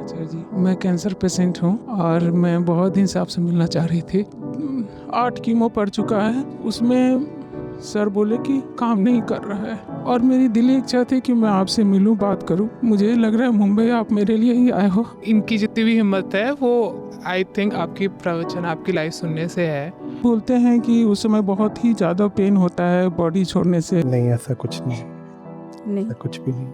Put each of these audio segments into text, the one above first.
नमस्कार जी, मैं cancer patient हूँ और मैं बहुत दिन से आपसे मिलना चाह रही थी। 8 कीमो पड़ चुका है, उसमें सर बोले कि काम नहीं कर रहा है और मेरी दिली इच्छा थी कि मैं आपसे मिलूं, बात करूं। मुझे लग रहा है मुंबई आप मेरे लिए ही आए हो। इनकी जितनी भी हिम्मत है वो आई थिंक आपकी प्रवचन, आपकी लाइव सुनने से है। बोलते हैं कि उस समय बहुत ही ज़्यादा पेन होता है बॉडी छोड़ने से। नहीं, ऐसा कुछ नहीं, नहीं, ऐसा कुछ भी नहीं,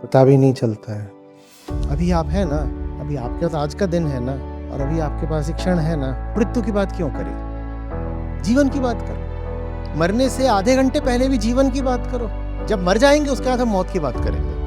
पता भी नहीं चलता है। अभी आप है ना, अभी आपके पास आज का दिन है ना, और अभी आपके पास एक क्षण है ना। मृत्यु की बात क्यों करें, जीवन की बात करो। मरने से आधे घंटे पहले भी जीवन की बात करो। जब मर जाएंगे उसके बाद हम मौत की बात करेंगे।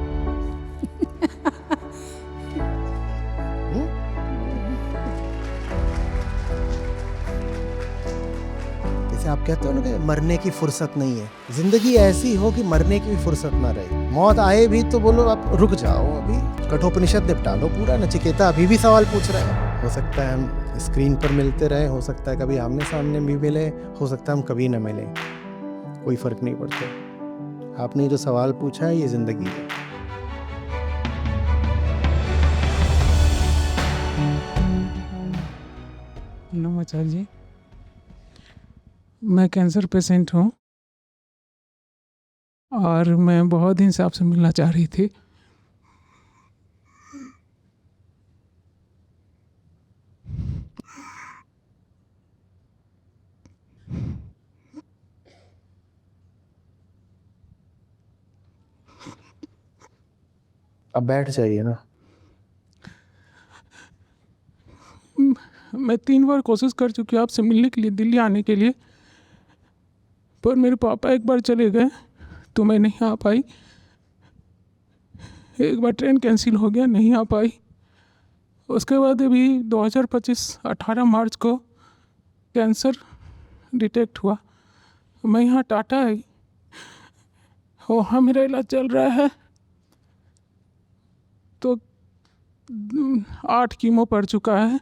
जैसे आप कहते हो ना कि मरने की फुर्सत नहीं है, जिंदगी ऐसी हो कि मरने की भी फुर्सत ना रहे। मौत आए भी तो बोलो आप रुक जाओ, अभी कठोपनिषद निपटा लो पूरा। नचिकेता अभी भी सवाल पूछ रहा है। हो सकता है हम स्क्रीन पर मिलते रहे, हो सकता है कभी आमने सामने भी मिले, हो सकता है हम कभी न मिले, कोई फर्क नहीं पड़ता। आपने जो सवाल पूछा है ये जिंदगी है। नमस्कार जी, मैं कैंसर पेशेंट हूँ और मैं बहुत दिन से आपसे मिलना चाह रही थी। अब बैठ जाइए ना। मैं 3 बार कोशिश कर चुकी हूँ आपसे मिलने के लिए, दिल्ली आने के लिए, पर मेरे पापा एक बार चले गए तो मैं नहीं आ पाई। एक बार ट्रेन कैंसिल हो गया, नहीं आ पाई। उसके बाद अभी 2025 18 मार्च को कैंसर डिटेक्ट हुआ। मैं यहाँ टाटा आई, वहाँ मेरा इलाज चल रहा है। तो 8 कीमो पड़ चुका है,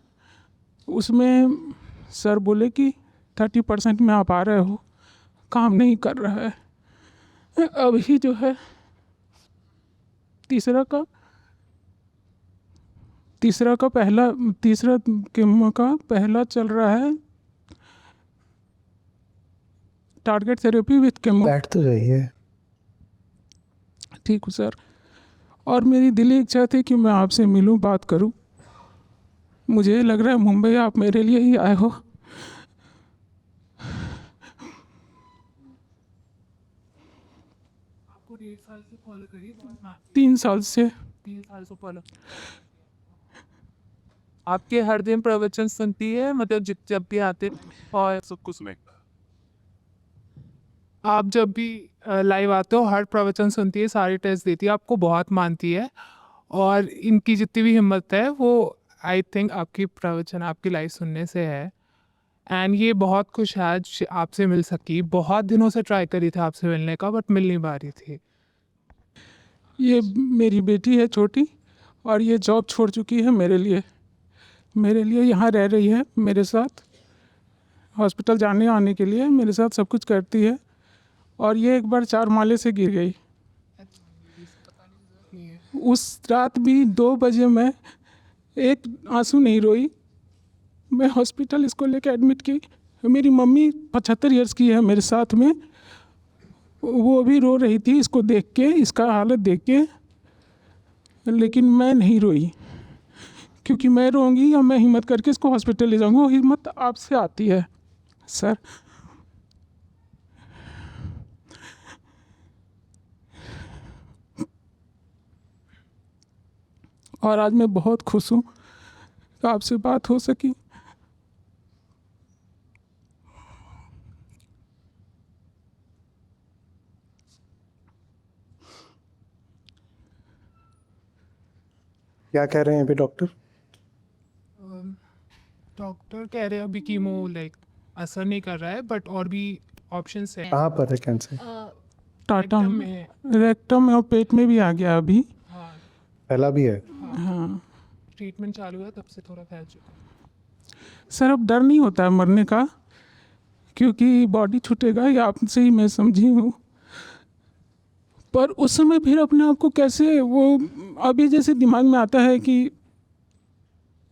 उसमें सर बोले कि 30% में आप आ रहे हो, काम नहीं कर रहा है। अभी जो है तीसरा कीमो का पहला चल रहा है, टारगेट थेरेपी विथ कीमो। बैठ तो जाइए। ठीक हूँ सर, और मेरी दिली इच्छा थी कि मैं आपसे मिलूं, बात करूं। मुझे लग रहा है मुंबई आप मेरे लिए ही आए हो। आपको 1.5 साल से फॉलो करिए, 3 साल से। 3 साल से फॉलो। आपके हर दिन प्रवचन सुनती है, मतलब जब भी आते और सब कुछ में आप जब भी लाइव आते हो हर प्रवचन सुनती है, सारी टेस्ट देती है, आपको बहुत मानती है। और इनकी जितनी भी हिम्मत है वो आई थिंक आपकी प्रवचन, आपकी लाइव सुनने से है। एंड ये बहुत खुश है आज आपसे मिल सकी। बहुत दिनों से ट्राई करी थी आपसे मिलने का, बट मिल नहीं पा रही थी। ये मेरी बेटी है छोटी, और ये जॉब छोड़ चुकी है मेरे लिए यहाँ रह रही है मेरे साथ, हॉस्पिटल जाने आने के लिए मेरे साथ सब कुछ करती है। और ये एक बार 4 माले से गिर गई। उस रात भी 2 बजे मैं एक आंसू नहीं रोई। मैं हॉस्पिटल इसको लेके एडमिट की। मेरी मम्मी 75 इयर्स की है मेरे साथ में, वो भी रो रही थी इसको देख के, इसका हालत देख के, लेकिन मैं नहीं रोई, क्योंकि मैं रोऊंगी या मैं हिम्मत करके इसको हॉस्पिटल ले जाऊंगा, वो हिम्मत आपसे आती है सर। और आज मैं बहुत खुश हूँ कि आपसे बात हो सकी। क्या कह रहे हैं अभी डॉक्टर? डॉक्टर कह रहे हैं अभी कीमो लाइक असर नहीं कर रहा है, बट और भी ऑप्शंस हैं। कहाँ पर है कैंसर? टाटा में, रेक्टम में और पेट में भी आ गया अभी। हाँ, पहला भी है। हाँ, ट्रीटमेंट चालू है तब से थोड़ा फैल चुका। सर अब डर नहीं होता है मरने का, क्योंकि बॉडी छूटेगा, ये आपसे ही मैं समझी हूँ। पर उस समय फिर अपने आप को कैसे वो, अभी जैसे दिमाग में आता है कि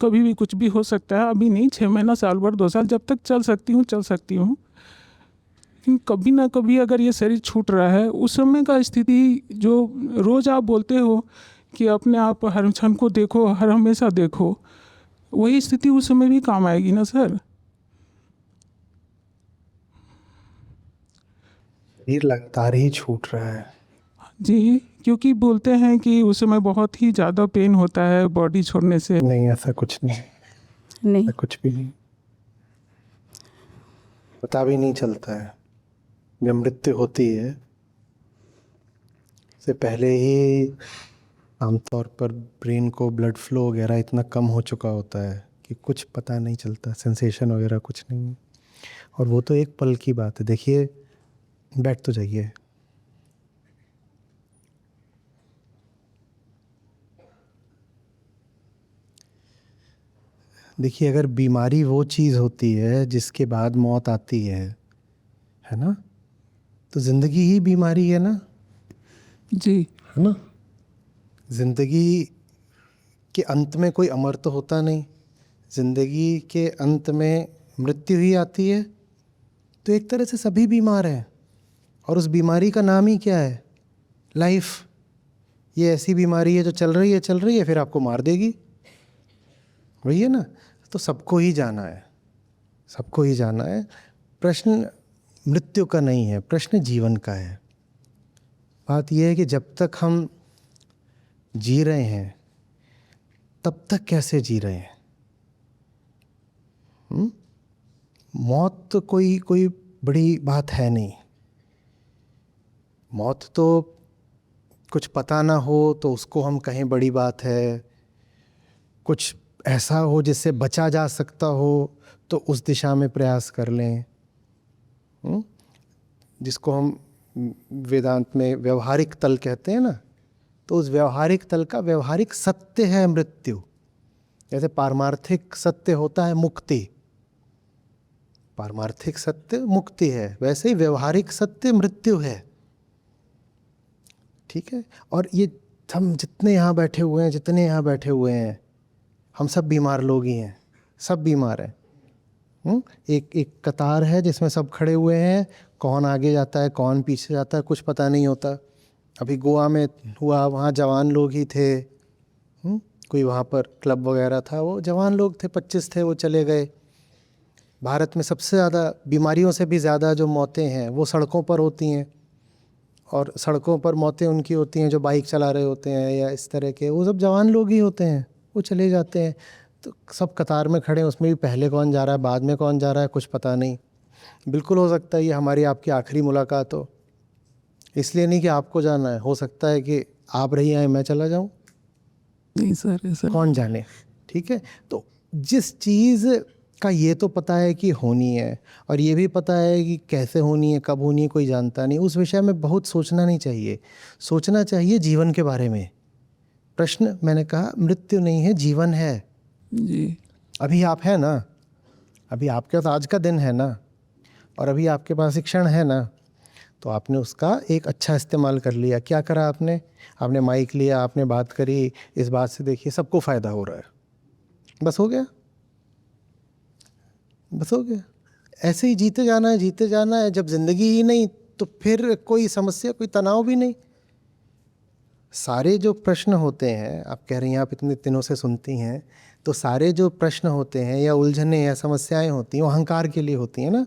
कभी भी कुछ भी हो सकता है, अभी नहीं, 6 महीना, साल भर, 2 साल, जब तक चल सकती हूँ चल सकती हूँ, लेकिन कभी ना कभी अगर ये शरीर छूट रहा है, उस समय का स्थिति जो रोज़ आप बोलते हो कि अपने आप हर क्षण को देखो, हर हमेशा देखो, वही स्थिति उस समय भी काम आएगी ना सर? शरीर लगातार ही छूट रहा है। जी, क्योंकि बोलते हैं कि उस समय बहुत ही ज़्यादा पेन होता है बॉडी छोड़ने से। नहीं, ऐसा कुछ नहीं, नहीं, ऐसा कुछ भी नहीं, पता भी नहीं चलता है। जब मृत्यु होती है से पहले ही आमतौर पर ब्रेन को ब्लड फ्लो वगैरह इतना कम हो चुका होता है कि कुछ पता नहीं चलता, सेंसेशन वगैरह कुछ नहीं। और वो तो एक पल की बात है। देखिए, बैठ तो जाइए। देखिए, अगर बीमारी वो चीज़ होती है जिसके बाद मौत आती है ना, तो ज़िंदगी ही बीमारी है ना, जी, है ना। ज़िंदगी के अंत में कोई अमर तो होता नहीं, ज़िंदगी के अंत में मृत्यु ही आती है। तो एक तरह से सभी बीमार हैं, और उस बीमारी का नाम ही क्या है? लाइफ। ये ऐसी बीमारी है जो चल रही है, फिर आपको मार देगी, वही है ना। तो सबको ही जाना है, सबको ही जाना है। प्रश्न मृत्यु का नहीं है, प्रश्न जीवन का है। बात यह है कि जब तक हम जी रहे हैं तब तक कैसे जी रहे हैं। मौत तो कोई बड़ी बात है नहीं। मौत तो कुछ पता ना हो तो उसको हम कहें बड़ी बात है, कुछ ऐसा हो जिससे बचा जा सकता हो तो उस दिशा में प्रयास कर लें, जिसको हम वेदांत में व्यवहारिक तल कहते हैं ना। तो उस व्यवहारिक तल का व्यवहारिक सत्य है मृत्यु। जैसे पारमार्थिक सत्य होता है मुक्ति, पारमार्थिक सत्य मुक्ति है, वैसे ही व्यवहारिक सत्य मृत्यु है। ठीक है। और ये हम जितने यहाँ बैठे हुए हैं, हम सब बीमार लोग ही हैं, सब बीमार हैं। एक कतार है जिसमें सब खड़े हुए हैं, कौन आगे जाता है कौन पीछे जाता है कुछ पता नहीं होता। अभी गोवा में हुआ, वहाँ जवान लोग ही थे, कोई वहाँ पर क्लब वगैरह था, वो जवान लोग थे, 25 थे, वो चले गए। भारत में सबसे ज़्यादा, बीमारियों से भी ज़्यादा जो मौतें हैं वो सड़कों पर होती हैं, और सड़कों पर मौतें उनकी होती हैं जो बाइक चला रहे होते हैं या इस तरह के, वो सब जवान लोग ही होते हैं, वो चले जाते हैं। तो सब कतार में खड़े हैं, उसमें भी पहले कौन जा रहा है बाद में कौन जा रहा है कुछ पता नहीं। बिल्कुल हो सकता है ये हमारी आपकी आखिरी मुलाकात हो, इसलिए नहीं कि आपको जाना है, हो सकता है कि आप रही आए मैं चला जाऊं, नहीं सर, ऐसा कौन जाने। ठीक है। तो जिस चीज़ का ये तो पता है कि होनी है, और ये भी पता है कि कैसे होनी है, कब होनी है, कोई जानता नहीं, उस विषय में बहुत सोचना नहीं चाहिए। सोचना चाहिए जीवन के बारे में। प्रश्न मैंने कहा मृत्यु नहीं है, जीवन है। जी, अभी आप हैं ना, अभी आपके पास आज का दिन है ना, और अभी आपके पास एक क्षण है ना, तो आपने उसका एक अच्छा इस्तेमाल कर लिया। क्या करा आपने? आपने माइक लिया, आपने बात करी, इस बात से देखिए सबको फ़ायदा हो रहा है, बस हो गया, बस हो गया। ऐसे ही जीते जाना है, जीते जाना है। जब ज़िंदगी ही नहीं तो फिर कोई समस्या, कोई तनाव भी नहीं। सारे जो प्रश्न होते हैं, आप कह रही हैं आप इतने दिनों से सुनती हैं, तो सारे जो प्रश्न होते हैं या उलझने या समस्याएं होती हैं वो अहंकार के लिए होती हैं ना।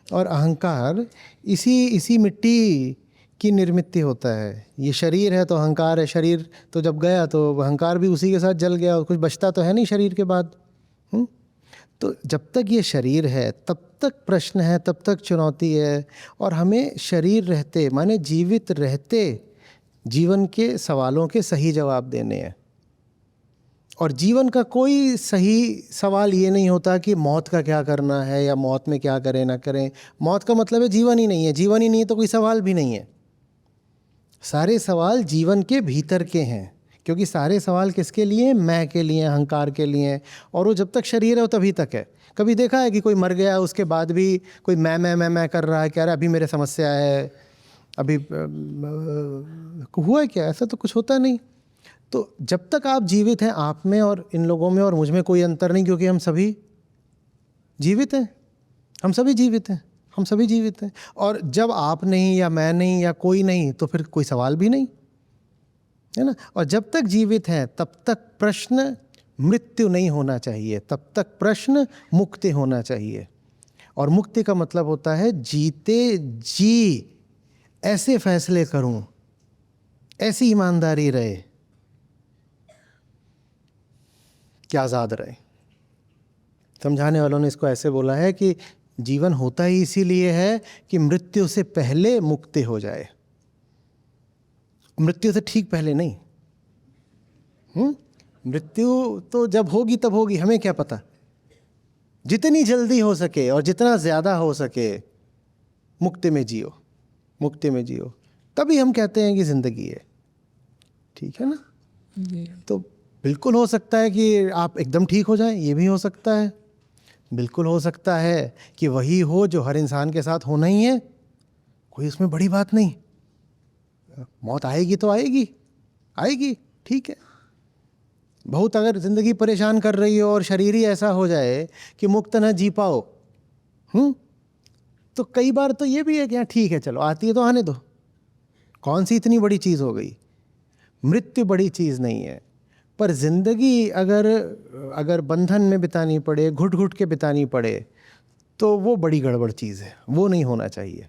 और अहंकार इसी मिट्टी की निर्मित होता है। ये शरीर है तो अहंकार है, शरीर तो जब गया तो अहंकार भी उसी के साथ जल गया, और कुछ बचता तो है नहीं शरीर के बाद। तो जब तक ये शरीर है तब तक प्रश्न है, तब तक चुनौती है, और हमें शरीर रहते माने जीवित रहते जीवन के सवालों के सही जवाब देने हैं। और जीवन का कोई सही सवाल ये नहीं होता कि मौत का क्या करना है या मौत में क्या करें ना करें। मौत का मतलब है जीवन ही नहीं है, जीवन ही नहीं है तो कोई सवाल भी नहीं है। सारे सवाल जीवन के भीतर के हैं, क्योंकि सारे सवाल किसके लिए? मैं के लिए, अहंकार के लिए। और वो जब तक शरीर है वो तभी तक है। कभी देखा है कि कोई मर गया उसके बाद भी कोई मैं कर रहा है, कह रहा है अभी मेरे समस्या है, अभी हुआ क्या, ऐसा तो कुछ होता नहीं। तो जब तक आप जीवित हैं, आप में और इन लोगों में और मुझ में कोई अंतर नहीं, क्योंकि हम सभी जीवित हैं, हम सभी जीवित हैं, हम सभी जीवित हैं। और जब आप नहीं या मैं नहीं या कोई नहीं, तो फिर कोई सवाल भी नहीं, है ना। और जब तक जीवित हैं तब तक प्रश्न मृत्यु नहीं होना चाहिए, तब तक प्रश्न मुक्ति होना चाहिए। और मुक्ति का मतलब होता है जीते जी ऐसे फैसले करूं, ऐसी ईमानदारी रहे कि आज़ाद रहे। समझाने वालों ने इसको ऐसे बोला है कि जीवन होता ही इसीलिए है कि मृत्यु से पहले मुक्ति हो जाए, मृत्यु से ठीक पहले नहीं। मृत्यु तो जब होगी तब होगी, हमें क्या पता। जितनी जल्दी हो सके और जितना ज़्यादा हो सके मुक्ति में जियो, मुक्ति में जियो, तभी हम कहते हैं कि ज़िंदगी है, ठीक है ना। तो बिल्कुल हो सकता है कि आप एकदम ठीक हो जाएं, ये भी हो सकता है। बिल्कुल हो सकता है कि वही हो जो हर इंसान के साथ होना ही है, कोई उसमें बड़ी बात नहीं। मौत आएगी तो आएगी, आएगी, ठीक है। बहुत अगर ज़िंदगी परेशान कर रही हो और शरीर ही ऐसा हो जाए कि मुक्त न जी पाओ, तो कई बार तो ये भी है कि हाँ ठीक है, चलो आती है तो आने दो, कौन सी इतनी बड़ी चीज़ हो गई। मृत्यु बड़ी चीज़ नहीं है, पर ज़िंदगी अगर बंधन में बितानी पड़े, घुट घुट के बितानी पड़े, तो वो बड़ी गड़बड़ चीज़ है, वो नहीं होना चाहिए।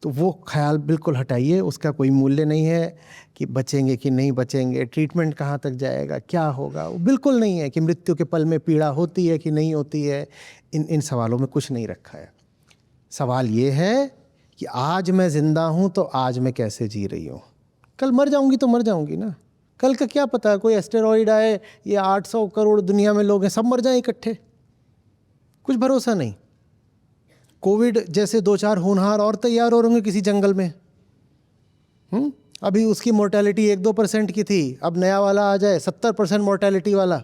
तो वो ख्याल बिल्कुल हटाइए, उसका कोई मूल्य नहीं है कि बचेंगे कि नहीं बचेंगे, ट्रीटमेंट कहाँ तक जाएगा, क्या होगा, वो बिल्कुल नहीं है कि मृत्यु के पल में पीड़ा होती है कि नहीं होती है। इन सवालों में कुछ नहीं रखा है। सवाल ये है कि आज मैं ज़िंदा हूँ तो आज मैं कैसे जी रही हूँ। कल मर जाऊँगी तो मर जाऊँगी ना, कल का क्या पता, कोई एस्टेरॉइड आए, ये 800 करोड़ दुनिया में लोग हैं, सब मर जाएं इकट्ठे, कुछ भरोसा नहीं। कोविड जैसे 2-4 होनहार और तैयार हो होंगे किसी जंगल में। अभी उसकी मोर्टेलिटी 1-2% की थी, अब नया वाला आ जाए 70% मोर्टेलिटी वाला,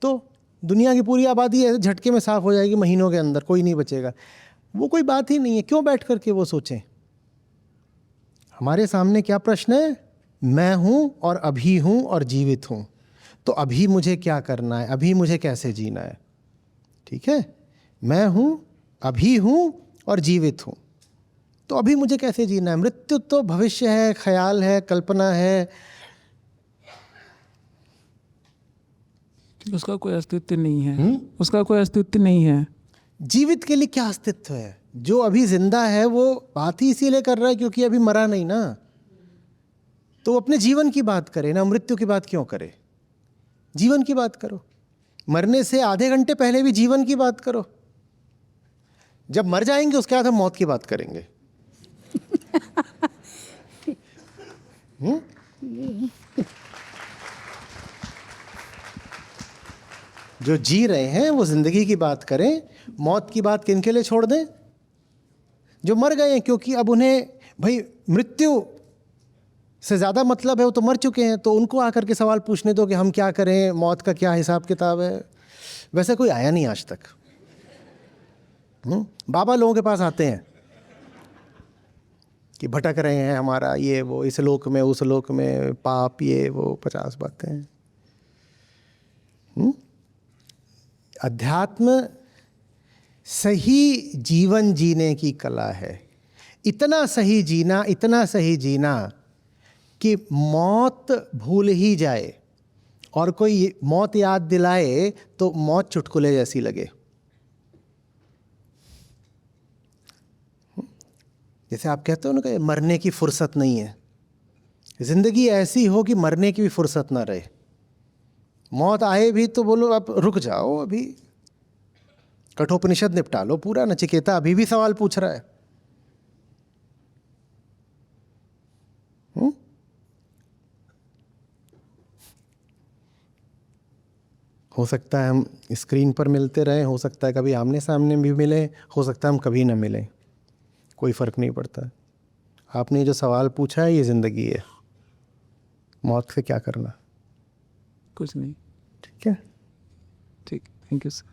तो दुनिया की पूरी आबादी ऐसे झटके में साफ हो जाएगी महीनों के अंदर, कोई नहीं बचेगा। वो कोई बात ही नहीं है, क्यों बैठ करके वो सोचें। हमारे सामने क्या प्रश्न है, मैं हूँ और अभी हूँ और जीवित हूँ, तो अभी मुझे क्या करना है, अभी मुझे कैसे जीना है। ठीक है, मैं हूँ, अभी हूँ और जीवित हूँ, तो अभी मुझे कैसे जीना है। मृत्यु तो भविष्य है, ख्याल है, कल्पना है, उसका कोई अस्तित्व नहीं है। उसका कोई अस्तित्व नहीं है। जीवित के लिए क्या अस्तित्व है। जो अभी जिंदा है वो बात ही इसीलिए कर रहा है क्योंकि अभी मरा नहीं ना, तो अपने जीवन की बात करे ना, मृत्यु की बात क्यों करे। जीवन की बात करो, मरने से आधे घंटे पहले भी जीवन की बात करो। जब मर जाएंगे उसके बाद हम मौत की बात करेंगे। जो जी रहे हैं वो जिंदगी की बात करें, मौत की बात किन के लिए छोड़ दें। जो मर गए हैं, क्योंकि अब उन्हें भाई मृत्यु से ज़्यादा मतलब है, वो तो मर चुके हैं, तो उनको आकर के सवाल पूछने दो कि हम क्या करें, मौत का क्या हिसाब किताब है। वैसे कोई आया नहीं आज तक। बाबा लोगों के पास आते हैं कि भटक रहे हैं, हमारा ये वो, इस लोक में उस लोक में, पाप ये वो 50 बातें। अध्यात्म सही जीवन जीने की कला है। इतना सही जीना, इतना सही जीना कि मौत भूल ही जाए, और कोई मौत याद दिलाए तो मौत चुटकुले जैसी लगे। जैसे आप कहते हो ना कि मरने की फुर्सत नहीं है, जिंदगी ऐसी हो कि मरने की भी फुर्सत ना रहे। मौत आए भी तो बोलो आप रुक जाओ, अभी कठोपनिषद निपटा लो पूरा। नचिकेता अभी भी सवाल पूछ रहा है। हो सकता है हम स्क्रीन पर मिलते रहें, हो सकता है कभी आमने सामने भी मिले, हो सकता है हम कभी ना मिलें, कोई फ़र्क नहीं पड़ता। आपने जो सवाल पूछा है ये ज़िंदगी है, मौत से क्या करना। कुछ नहीं। ठीक है, ठीक, थैंक यू सर।